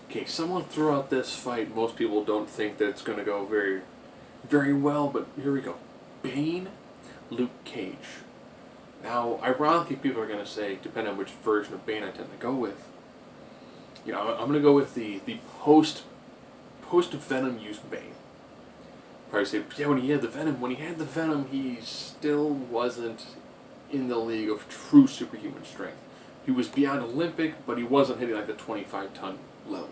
Okay, someone throughout this fight, most people don't think that it's going to go very, very well, but here we go. Bane, Luke Cage. Now, ironically, people are going to say, depending on which version of Bane I tend to go with, I'm going to go with the post Venom use Bane. Probably say, yeah, when he had the Venom, he still wasn't in the league of true superhuman strength. He was beyond Olympic, but he wasn't hitting like the 25-ton level.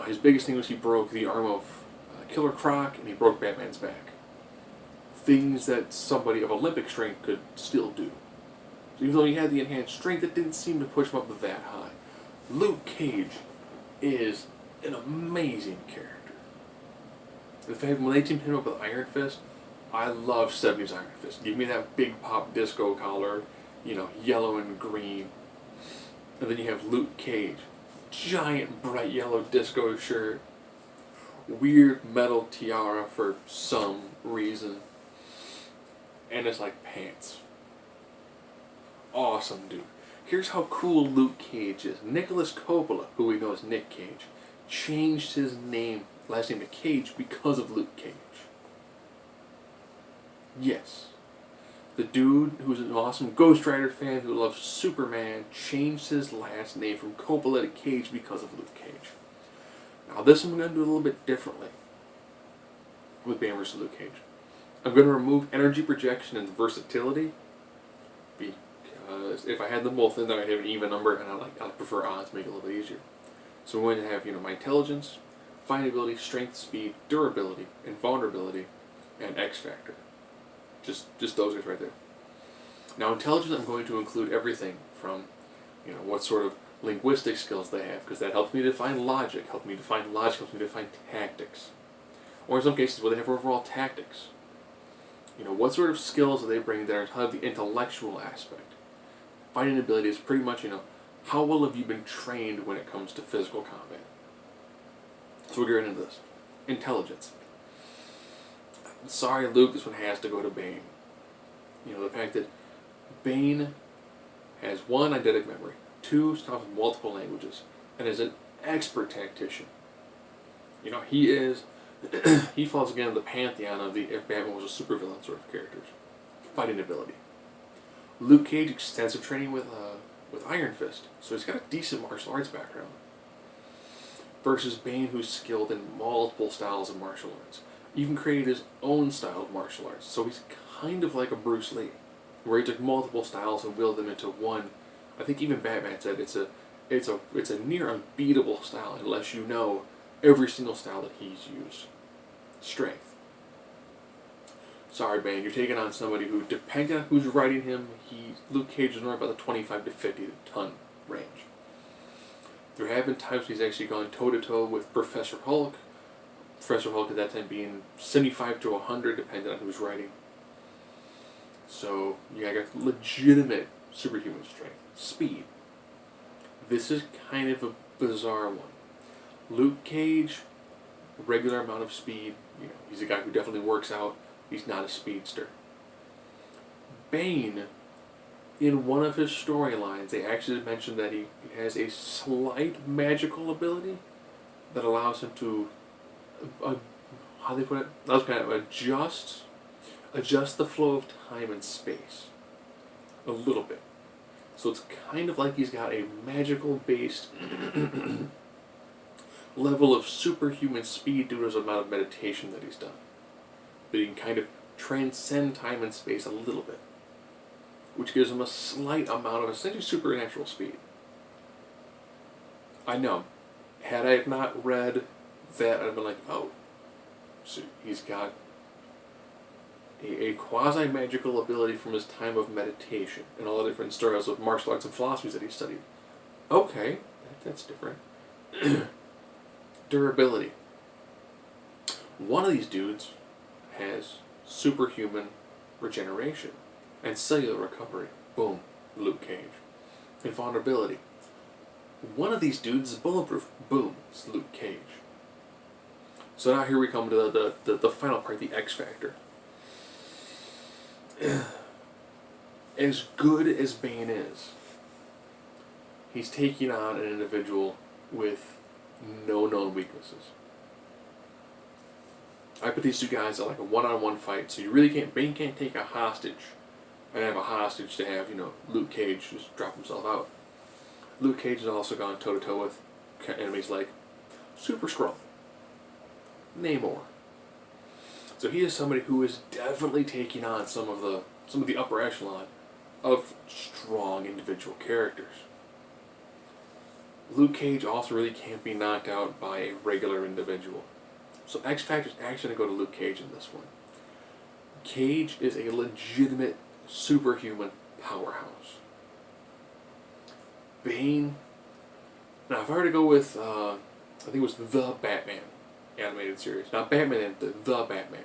His biggest thing was he broke the arm of Killer Croc and he broke Batman's back. Things that somebody of Olympic strength could still do. So even though he had the enhanced strength, it didn't seem to push him up that high. Luke Cage is an amazing character. In fact, when they teamed him up with Iron Fist, I love 70s Iron Fist. Give me that big pop disco collar, yellow and green. And then you have Luke Cage, giant bright yellow disco shirt, weird metal tiara for some reason, and it's like pants. Awesome, dude. Here's how cool Luke Cage is. Nicholas Coppola, who we know as Nick Cage, changed his last name to Cage because of Luke Cage. Yes. The dude who's an awesome Ghost Rider fan who loves Superman changed his last name from Coppola to Cage because of Luke Cage. Now this I'm going to do a little bit differently with Bane vs. Luke Cage. I'm going to remove energy projection and versatility because if I had them both in there I'd have an even number, and I prefer odds to make it a little bit easier. So I'm going to have my intelligence, fighting ability, strength, speed, durability, invulnerability, and X factor. Just those guys right there. Now, intelligence, I'm going to include everything from, what sort of linguistic skills they have, because that helps me define logic, helps me define tactics. Or in some cases, where they have overall tactics. What sort of skills do they bring there to have the intellectual aspect? Fighting ability is pretty much, how well have you been trained when it comes to physical combat? So we'll get into this. Intelligence. Sorry, Luke, this one has to go to Bane. The fact that Bane has one, eidetic memory, two, speaks multiple languages, and is an expert tactician. He falls again in the pantheon of the if Batman was a supervillain sort of characters. Fighting ability. Luke Cage, extensive training with Iron Fist, so he's got a decent martial arts background. Versus Bane, who's skilled in multiple styles of martial arts. Even created his own style of martial arts. So he's kind of like a Bruce Lee, where he took multiple styles and willed them into one. I think even Batman said it's a near unbeatable style unless you know every single style that he's used. Strength. Sorry, Bane, you're taking on somebody who, depending on who's writing him, Luke Cage is normally about the 25 to 50 ton range. There have been times when he's actually gone toe-to-toe with Professor Hulk. Professor Hulk at that time being 75 to 100, depending on who's writing. So, I got legitimate superhuman strength. Speed. This is kind of a bizarre one. Luke Cage, regular amount of speed. He's a guy who definitely works out. He's not a speedster. Bane, in one of his storylines, they actually mentioned that he has a slight magical ability that allows him to how they put it? That was kind of adjust the flow of time and space a little bit. So it's kind of like he's got a magical based level of superhuman speed due to his amount of meditation that he's done. But he can kind of transcend time and space a little bit, which gives him a slight amount of essentially supernatural speed. I know. Had I not read that, I'd have been like, oh, so he's got a quasi-magical ability from his time of meditation and all the different styles of martial arts and philosophies that he studied. Okay, that's different. Durability. One of these dudes has superhuman regeneration and cellular recovery. Boom, Luke Cage. Invulnerability. One of these dudes is bulletproof. Boom, it's Luke Cage. So now here we come to the final part, the X Factor. As good as Bane is, he's taking on an individual with no known weaknesses. I put these two guys at like a one-on-one fight, so you really can't. Bane can't take a hostage, and have a hostage to have Luke Cage just drop himself out. Luke Cage has also gone toe to toe with enemies like Super Skrull, Namor. So he is somebody who is definitely taking on some of the upper echelon of strong individual characters. Luke Cage also really can't be knocked out by a regular individual. So X Factor's actually going to go to Luke Cage in this one. Cage is a legitimate superhuman powerhouse. Bane. Now, if I were to go with, I think it was the Batman animated series. Not Batman, the Batman.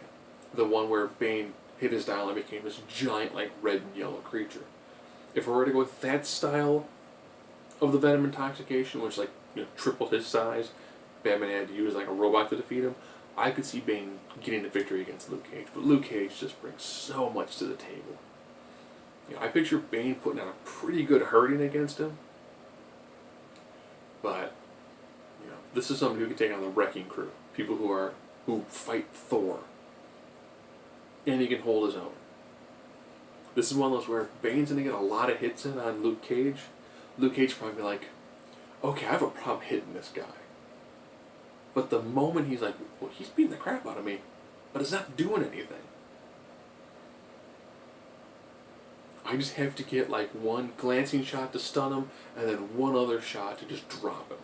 The one where Bane hit his dial and became this giant, like, red and yellow creature. If I were to go with that style of the Venom intoxication, which, like, tripled his size, Batman had to use, like, a robot to defeat him, I could see Bane getting the victory against Luke Cage. But Luke Cage just brings so much to the table. I picture Bane putting on a pretty good hurting against him. But, this is somebody who can take on the Wrecking Crew. People who fight Thor. And he can hold his own. This is one of those where Bane's going to get a lot of hits in on Luke Cage. Luke Cage probably be like, okay, I have a problem hitting this guy. But the moment he's like, well, he's beating the crap out of me, but it's not doing anything. I just have to get like one glancing shot to stun him, and then one other shot to just drop him.